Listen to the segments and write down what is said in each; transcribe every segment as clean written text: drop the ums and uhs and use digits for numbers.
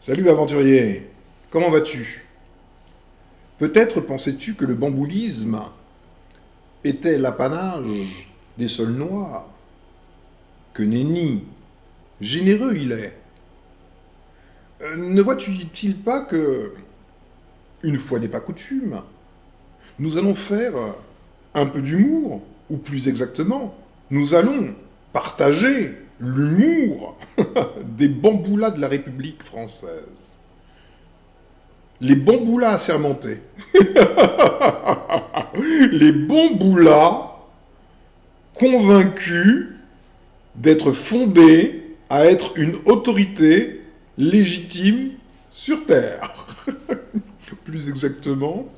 Salut aventurier, comment vas-tu? Peut-être pensais-tu que le bamboulisme était l'apanage des seuls noirs, que nenni, généreux il est. Ne vois-tu-t-il pas que, une fois n'est pas coutume, nous allons faire un peu d'humour, ou plus exactement, nous allons partager l'humour des bamboulas de la République française. Les bamboulas assermentés. Les bamboulas convaincus d'être fondés à être une autorité légitime sur Terre. Plus exactement,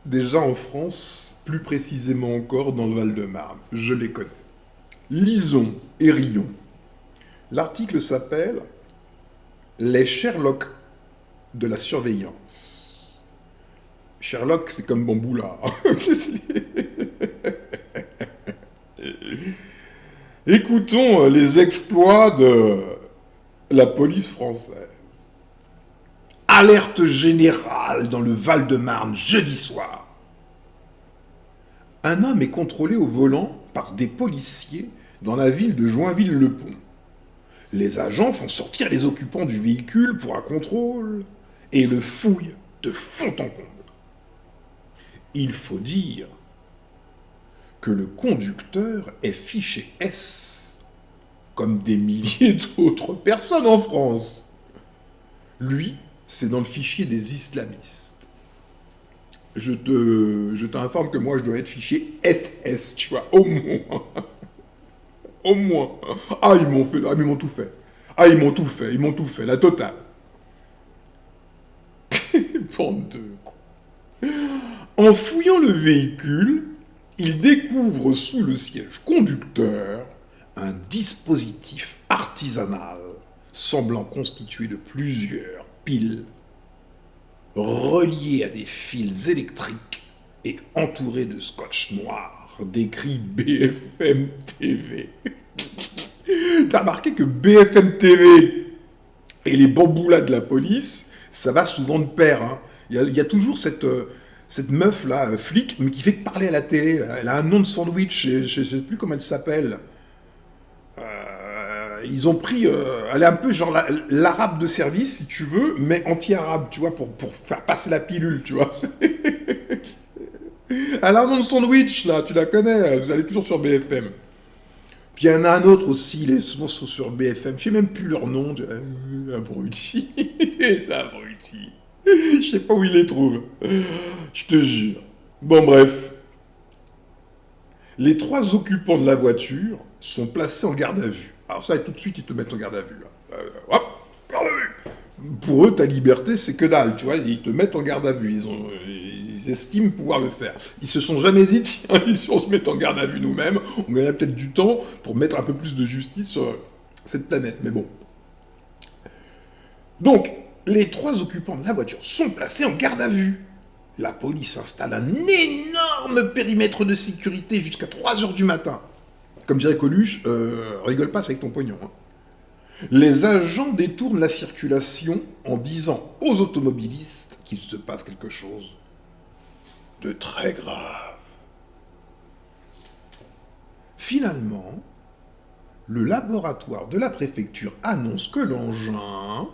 déjà en France, plus précisément encore dans le Val-de-Marne. Je les connais. Lisons et rions. L'article s'appelle Les Sherlock de la surveillance. Sherlock, c'est comme Bamboula. Écoutons les exploits de la police française. Alerte générale dans le Val-de-Marne jeudi soir. Un homme est contrôlé au volant par des policiers dans la ville de Joinville-le-Pont. Les agents font sortir les occupants du véhicule pour un contrôle et le fouillent de fond en comble. Il faut dire que le conducteur est fiché S, comme des milliers d'autres personnes en France. Lui, c'est dans le fichier des islamistes. Je t'informe que moi, je dois être fichier SS, tu vois, au moins. Au moins. Ah, ils m'ont tout fait. Ah, ils m'ont tout fait, la totale. Bande de cons. En fouillant le véhicule, il découvre sous le siège conducteur un dispositif artisanal semblant constitué de plusieurs piles reliées à des fils électriques et entouré de scotch noir, décrit BFM TV. T'as remarqué que BFM TV et les bamboulas de la police, ça va souvent de pair. Hein. Il y a toujours cette meuf là, flic, mais qui fait que parler à la télé. Elle a un nom de sandwich, je ne sais plus comment elle s'appelle. Ils ont pris, elle est un peu genre l'arabe de service, si tu veux, mais anti-arabe, tu vois, pour faire passer la pilule, tu vois. Elle a un nom de sandwich là, tu la connais, elle est toujours sur BFM. Puis il y en a un autre aussi, les souvent sont sur BFM, je sais même plus leur nom, abruti, c'est abruti. Je sais pas où il les trouve, je te jure. Bon bref, les trois occupants de la voiture sont placés en garde à vue. Alors ça, tout de suite, ils te mettent en garde à vue. Là. Hop, garde à vue. Pour eux, ta liberté, c'est que dalle, tu vois. Ils te mettent en garde à vue. Ils estiment pouvoir le faire. Ils se sont jamais dit, tiens, si on se met en garde à vue nous-mêmes, on gagnerait peut-être du temps pour mettre un peu plus de justice sur cette planète. Mais bon. Donc, les trois occupants de la voiture sont placés en garde à vue. La police installe un énorme périmètre de sécurité jusqu'à 3 heures du matin. Comme dirait Coluche, rigole pas, c'est avec ton pognon. Hein. Les agents détournent la circulation en disant aux automobilistes qu'il se passe quelque chose de très grave. Finalement, le laboratoire de la préfecture annonce que l'engin,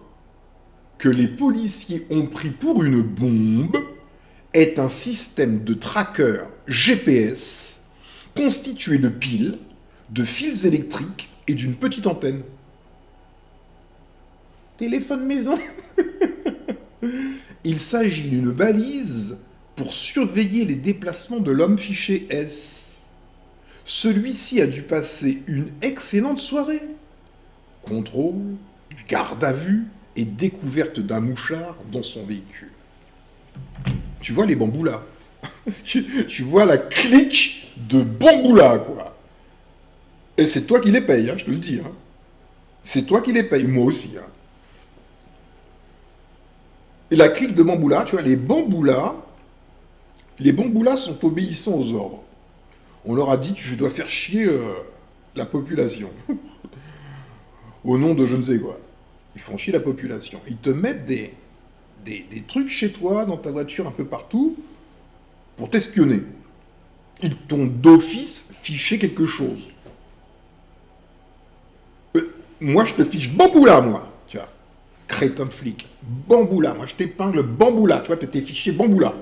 que les policiers ont pris pour une bombe, est un système de tracker GPS constitué de piles, de fils électriques et d'une petite antenne. Téléphone maison. Il s'agit d'une balise pour surveiller les déplacements de l'homme fiché S. Celui-ci a dû passer une excellente soirée. Contrôle, garde à vue et découverte d'un mouchard dans son véhicule. Tu vois les bamboulas. tu vois la clique de bamboulas, quoi. Et c'est toi qui les payes, hein, je te le dis. Hein. C'est toi qui les payes, moi aussi. Hein. Et la clique de bamboulas, tu vois, les bamboulas sont obéissants aux ordres. On leur a dit, tu dois faire chier la population. Au nom de je ne sais quoi. Ils font chier la population. Ils te mettent des trucs chez toi, dans ta voiture, un peu partout, pour t'espionner. Ils t'ont d'office fiché quelque chose. Moi, je te fiche bamboula, moi. Tu vois, crétin de flic. Bamboula. Moi, je t'épingle bamboula. Tu vois, t'étais fiché bamboula.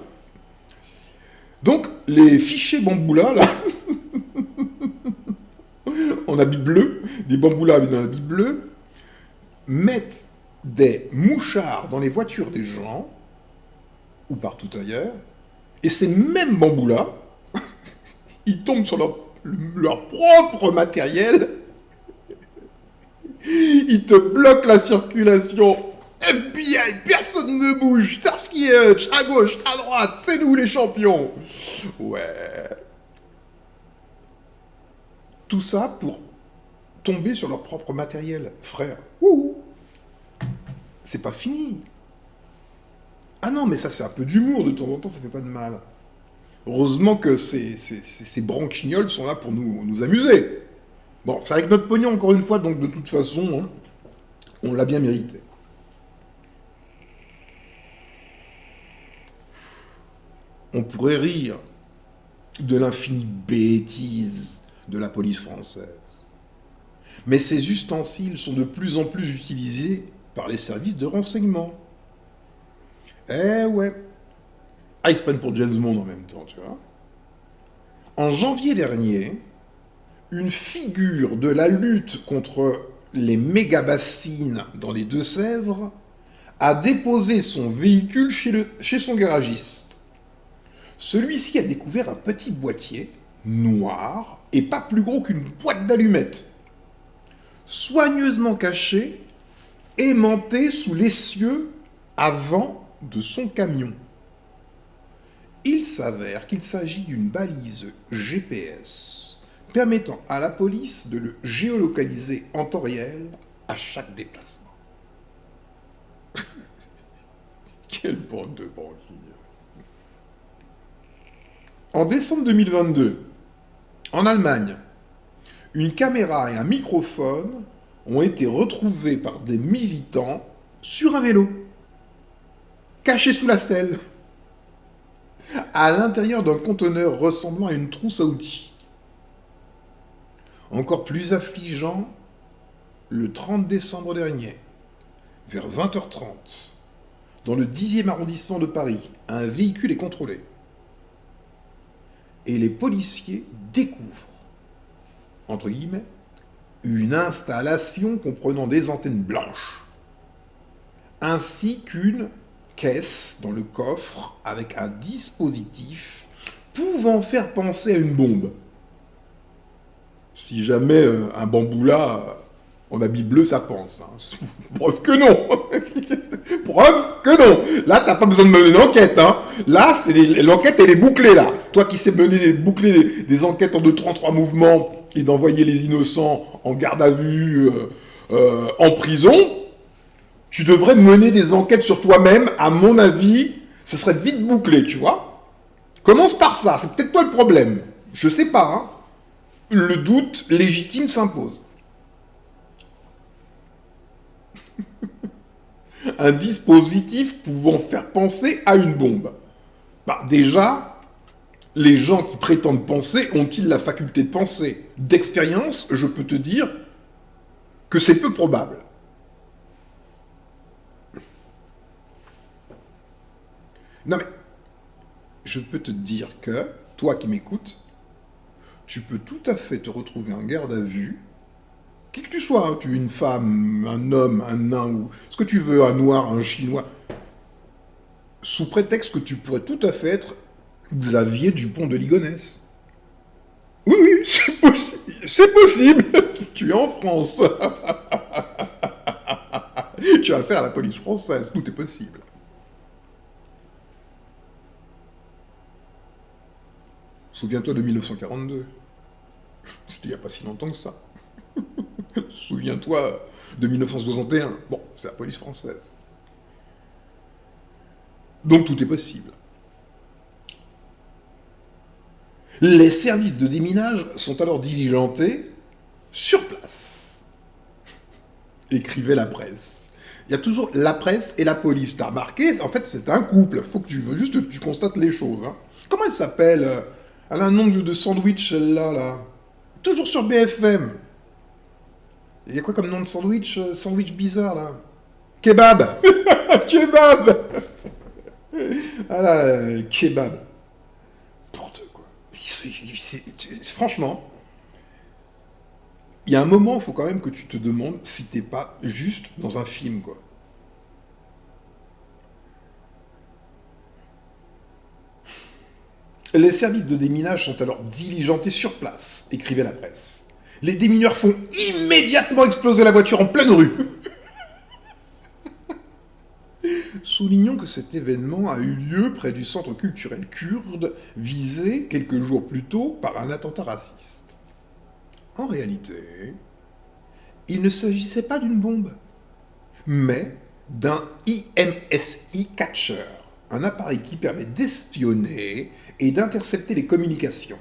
Donc, les fichiers bamboula, là, en habit bleu, des bamboulas dans l'habit bleu, mettent des mouchards dans les voitures des gens, ou partout ailleurs, et ces mêmes bamboulas, ils tombent sur leur propre matériel, ils te bloquent la circulation. FBI, personne ne bouge, Starsky Hutch, à gauche, à droite, c'est nous les champions. Ouais. Tout ça pour tomber sur leur propre matériel, frère. Ouh. C'est pas fini. Ah non, mais ça c'est un peu d'humour, de temps en temps, ça fait pas de mal. Heureusement que ces branquignoles sont là pour nous amuser. Bon, c'est avec notre pognon encore une fois, donc de toute façon, hein, on l'a bien mérité. On pourrait rire de l'infinie bêtise de la police française. Mais ces ustensiles sont de plus en plus utilisés par les services de renseignement. Eh ouais. Ah, ils se prennent pour James Bond en même temps, tu vois. En janvier dernier, une figure de la lutte contre les méga-bassines dans les Deux-Sèvres a déposé son véhicule chez son garagiste. Celui-ci a découvert un petit boîtier noir et pas plus gros qu'une boîte d'allumettes, soigneusement caché, aimanté sous l'essieu avant de son camion. Il s'avère qu'il s'agit d'une balise GPS permettant à la police de le géolocaliser en temps réel à chaque déplacement. Quelle bande de branquilles. En décembre 2022, en Allemagne, une caméra et un microphone ont été retrouvés par des militants sur un vélo, cachés sous la selle, à l'intérieur d'un conteneur ressemblant à une trousse à outils. Encore plus affligeant, le 30 décembre dernier, vers 20h30, dans le 10e arrondissement de Paris, un véhicule est contrôlé. Et les policiers découvrent, entre guillemets, une installation comprenant des antennes blanches, ainsi qu'une caisse dans le coffre avec un dispositif pouvant faire penser à une bombe. Si jamais un bamboula en habit bleu, ça pense. Hein. Preuve que non. Preuve que non. Là, t'as pas besoin de mener une enquête. Hein. Là, l'enquête, elle est bouclée, là. Toi qui sais boucler des enquêtes en 2-3 mouvements et d'envoyer les innocents en garde à vue, en prison, tu devrais mener des enquêtes sur toi-même. À mon avis, ce serait vite bouclé, tu vois. Commence par ça. C'est peut-être toi le problème. Je sais pas, hein. Le doute légitime s'impose. Un dispositif pouvant faire penser à une bombe. Bah, déjà, les gens qui prétendent penser ont-ils la faculté de penser? D'expérience, je peux te dire que c'est peu probable. Non mais, je peux te dire que, toi qui m'écoutes, tu peux tout à fait te retrouver en garde à vue, qui que tu sois, hein, tu es une femme, un homme, un nain, ou ce que tu veux, un noir, un chinois, sous prétexte que tu pourrais tout à fait être Xavier Dupont de Ligonnès. Oui, oui, c'est possible. Tu es en France. Tu as affaire à la police française, tout est possible. Souviens-toi de 1942. C'était il n'y a pas si longtemps que ça. Souviens-toi de 1961. Bon, c'est la police française. Donc tout est possible. Les services de déminage sont alors diligentés sur place, écrivait la presse. Il y a toujours la presse et la police. T'as remarqué, en fait, c'est un couple. Faut que tu constates les choses. Hein. Comment elle s'appelle Elle a un nom de sandwich, celle-là, là. Toujours sur BFM. Il y a quoi comme nom de sandwich Sandwich bizarre, là. Kebab. Kebab. Voilà, kebab. N'importe quoi. Franchement, il y a un moment, il faut quand même que tu te demandes si t'es pas juste dans un film, quoi. Les services de déminage sont alors diligentés sur place, écrivait la presse. Les démineurs font immédiatement exploser la voiture en pleine rue. Soulignons que cet événement a eu lieu près du centre culturel kurde, visé quelques jours plus tôt par un attentat raciste. En réalité, il ne s'agissait pas d'une bombe, mais d'un IMSI Catcher, un appareil qui permet d'espionner et d'intercepter les communications.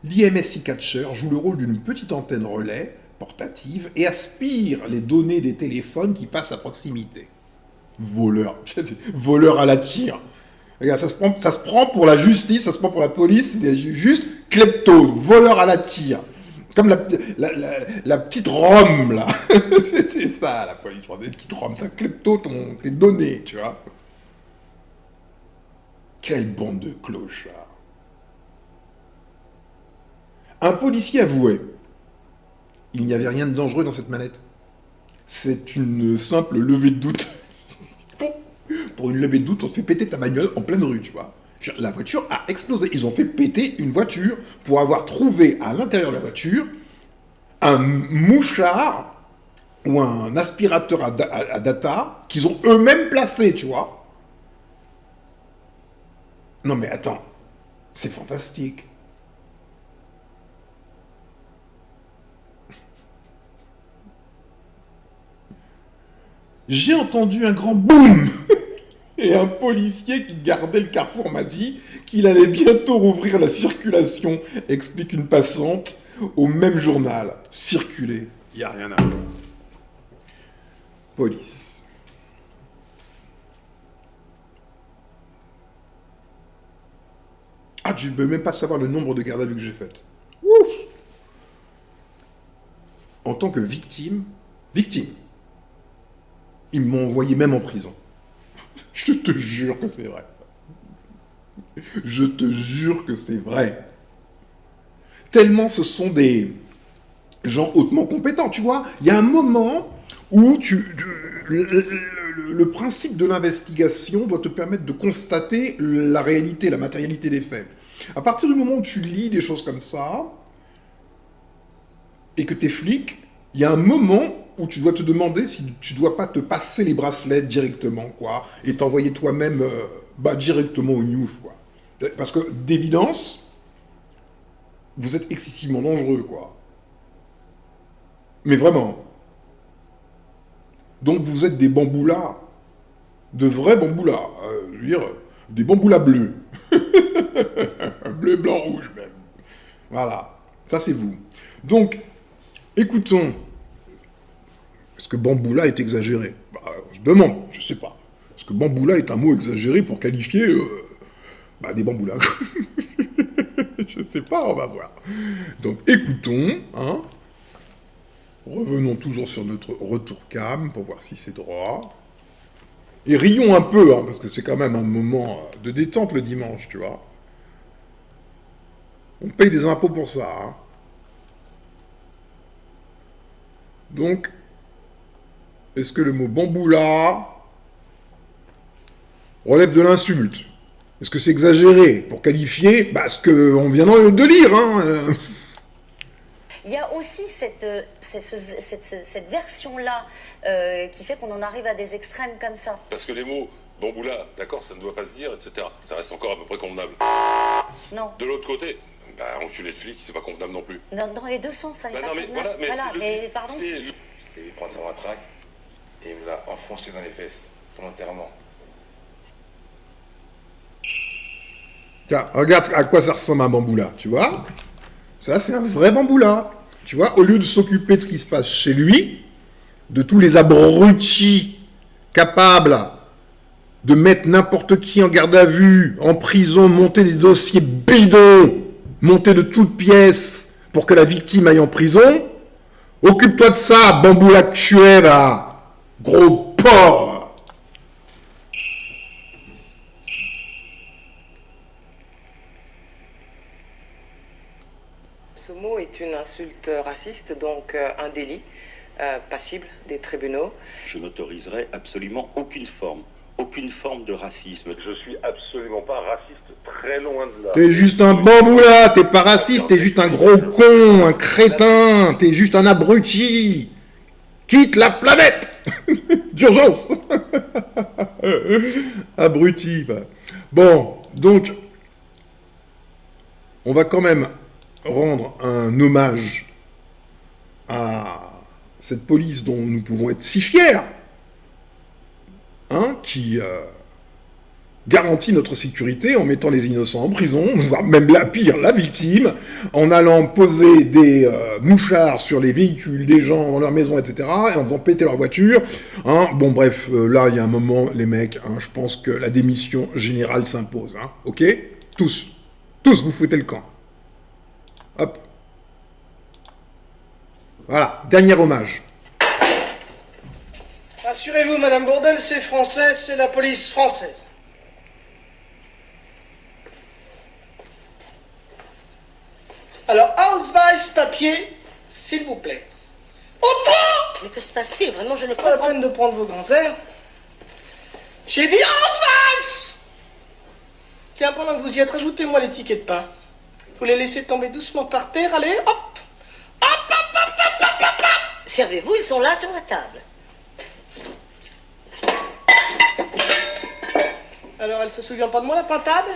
L'IMSI Catcher joue le rôle d'une petite antenne relais portative et aspire les données des téléphones qui passent à proximité. Voleur. Voleur à la tire. Regarde, ça se prend pour la justice, ça se prend pour la police, c'est juste klepto, voleur à la tire. Comme la petite Rome, là. C'est ça, la police. La petite Rome, ça klepto tes données, tu vois. Quelle bande de clochards. Un policier avouait. Il n'y avait rien de dangereux dans cette manette. C'est une simple levée de doute. Pour une levée de doute, on te fait péter ta bagnole en pleine rue, tu vois. La voiture a explosé. Ils ont fait péter une voiture pour avoir trouvé à l'intérieur de la voiture un mouchard ou un aspirateur à data qu'ils ont eux-mêmes placé, tu vois. Non mais attends, c'est fantastique. J'ai entendu un grand boum. Et un policier qui gardait le carrefour m'a dit qu'il allait bientôt rouvrir la circulation, explique une passante au même journal. Circuler, il n'y a rien à voir. Police. Ah, tu ne peux même pas savoir le nombre de gardes à vue que j'ai faites. Ouf. En tant que victime, ils m'ont envoyé même en prison. Je te jure que c'est vrai. Je te jure que c'est vrai. Tellement ce sont des gens hautement compétents, tu vois. Il y a un moment où le principe de l'investigation doit te permettre de constater la réalité, la matérialité des faits. À partir du moment où tu lis des choses comme ça, et que tu es flic, il y a un moment où tu dois te demander si tu dois pas te passer les bracelets directement, quoi, et t'envoyer toi-même directement au Newf, quoi. Parce que, d'évidence, vous êtes excessivement dangereux, quoi. Mais vraiment. Donc vous êtes des bamboulas, de vrais bamboulas, je veux dire, des bamboulas bleus. Bleu, blanc, rouge, même. Voilà, ça c'est vous. Donc, écoutons. Est-ce que bamboula est exagéré? Je demande, je sais pas. Est-ce que bamboula est un mot exagéré pour qualifier des bamboulas? Je sais pas, on va voir. Donc écoutons, hein. Revenons toujours sur notre retour cam pour voir si c'est droit. Et rions un peu, hein, parce que c'est quand même un moment de détente le dimanche, tu vois. On paye des impôts pour ça, hein. Donc, est-ce que le mot bamboula relève de l'insulte? Est-ce que c'est exagéré pour qualifier ce qu'on vient de lire, hein? Il y a aussi cette version-là qui fait qu'on en arrive à des extrêmes comme ça. Parce que les mots bamboula, d'accord, ça ne doit pas se dire, etc. Ça reste encore à peu près convenable. Non. De l'autre côté, enculé de flic, c'est pas convenable non plus. Dans les deux sens, ça n'est pas convenable. Voilà, mais pardon. C'est Je vais prendre sa matraque et me l'a enfoncé dans les fesses, volontairement. Tiens, regarde à quoi ça ressemble un bamboula, tu vois? Ça, c'est un vrai bamboula. Tu vois, au lieu de s'occuper de ce qui se passe chez lui, de tous les abrutis capable de mettre n'importe qui en garde à vue, en prison, monter des dossiers bidons, monter de toutes pièces pour que la victime aille en prison, occupe-toi de ça, bamboula que tu es là, gros porc. Ce mot est une insulte raciste, donc un délit passible des tribunaux. Je n'autoriserai absolument aucune forme de racisme. Je suis absolument pas raciste, très loin de là. T'es juste un bamboula, t'es pas raciste, t'es juste un gros con, un crétin, t'es juste un abruti. Quitte la planète d'urgence. Abruti. Va. Bon, donc, on va quand même rendre un hommage à cette police dont nous pouvons être si fiers, hein, qui garantit notre sécurité en mettant les innocents en prison, voire même la pire, la victime, en allant poser des mouchards sur les véhicules des gens dans leur maison, etc., et en faisant péter leur voiture. Hein. Bon, bref, là, il y a un moment, les mecs, hein, je pense que la démission générale s'impose. Hein, ok ? Tous, vous foutez le camp. Hop. Voilà, dernier hommage. Rassurez-vous, Madame Bourdelle, c'est français, c'est la police française. Alors, Ausweis, papier, s'il vous plaît. Autant! Mais que se passe-t-il? Vraiment, je ne Pas la comprends peine de prendre vos grands airs. J'ai dit Ausweis! Tiens, pendant que vous y êtes, rajoutez-moi les tickets de pain. Vous les laissez tomber doucement par terre, allez, hop! Hop, hop, hop, hop, hop, hop, hop! Servez-vous, ils sont là sur la table. Alors, elle se souvient pas de moi, la pintade?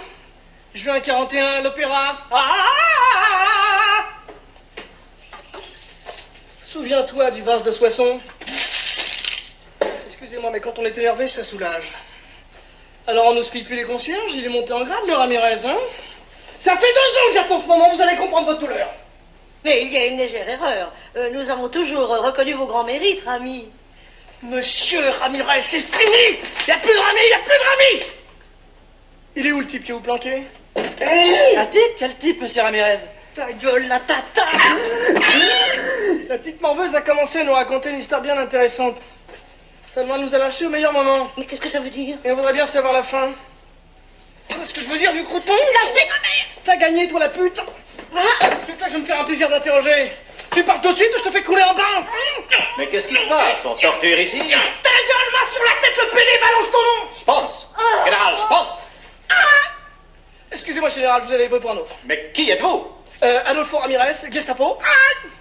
Juin 41, à l'opéra. Souviens-toi du vase de Soissons. Excusez-moi, mais quand on est énervé, ça soulage. Alors, on n'houspille plus les concierges, il est monté en grade, le Ramirez, hein? Ça fait 2 ans que j'attends ce moment, vous allez comprendre votre douleur. Mais il y a une légère erreur. Nous avons toujours reconnu vos grands mérites, Rami. Monsieur Ramirez, c'est fini! Y a plus de Rami, y a plus de Rami! Il est où le type qui vous planquez? Un type? Quel type, monsieur Ramirez? Ta gueule, la tata! La petite morveuse a commencé à nous raconter une histoire bien intéressante. Seulement, elle nous a lâchés au meilleur moment. Mais qu'est-ce que ça veut dire? Et on voudrait bien savoir la fin. Tu vois ce que je veux dire, vieux crouton? Lâchez ma mère! T'as gagné, toi, la pute! C'est toi que je vais me faire un plaisir d'interroger. Tu pars tout de suite ou je te fais couler en bain? Mais qu'est-ce qui se passe? On torture ici? Ta gueule, main sur la tête, le pédé, balance ton nom! Je pense! Général, je pense! Excusez-moi, général, vous avez pris pour un autre. Mais qui êtes-vous? Adolfo Ramirez, Gestapo.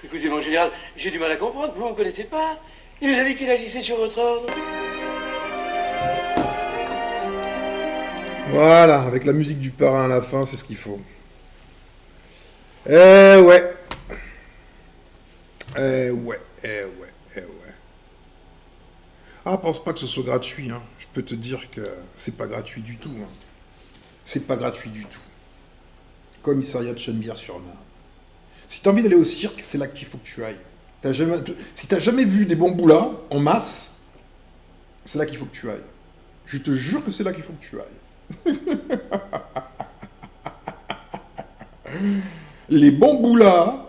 Écoutez, mon général, j'ai du mal à comprendre. Vous ne connaissez pas? Il nous a dit qu'il agissait sur votre ordre. Voilà, avec la musique du parrain à la fin, c'est ce qu'il faut. Eh ouais. Eh ouais, eh ouais, eh ouais. Ah, pense pas que ce soit gratuit, hein. Je peux te dire que c'est pas gratuit du tout, hein. C'est pas gratuit du tout. Commissariat de Chennevières-sur-Marne. Si t'as envie d'aller au cirque, c'est là qu'il faut que tu ailles. Si t'as jamais vu des bamboulas en masse, c'est là qu'il faut que tu ailles. Je te jure que c'est là qu'il faut que tu ailles. Les bamboulas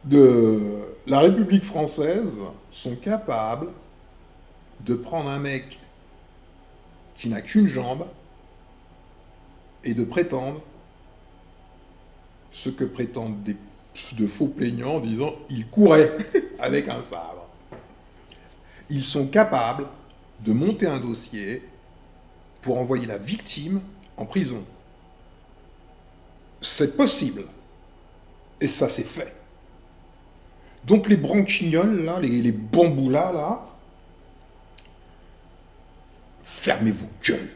de la République française sont capables de prendre un mec qui n'a qu'une jambe et de prétendre ce que prétendent de faux plaignants en disant « il courait avec un sabre ». Ils sont capables de monter un dossier pour envoyer la victime en prison. C'est possible. Et ça, c'est fait. Donc les branquignols, là, les bamboulas, là, fermez vos gueules.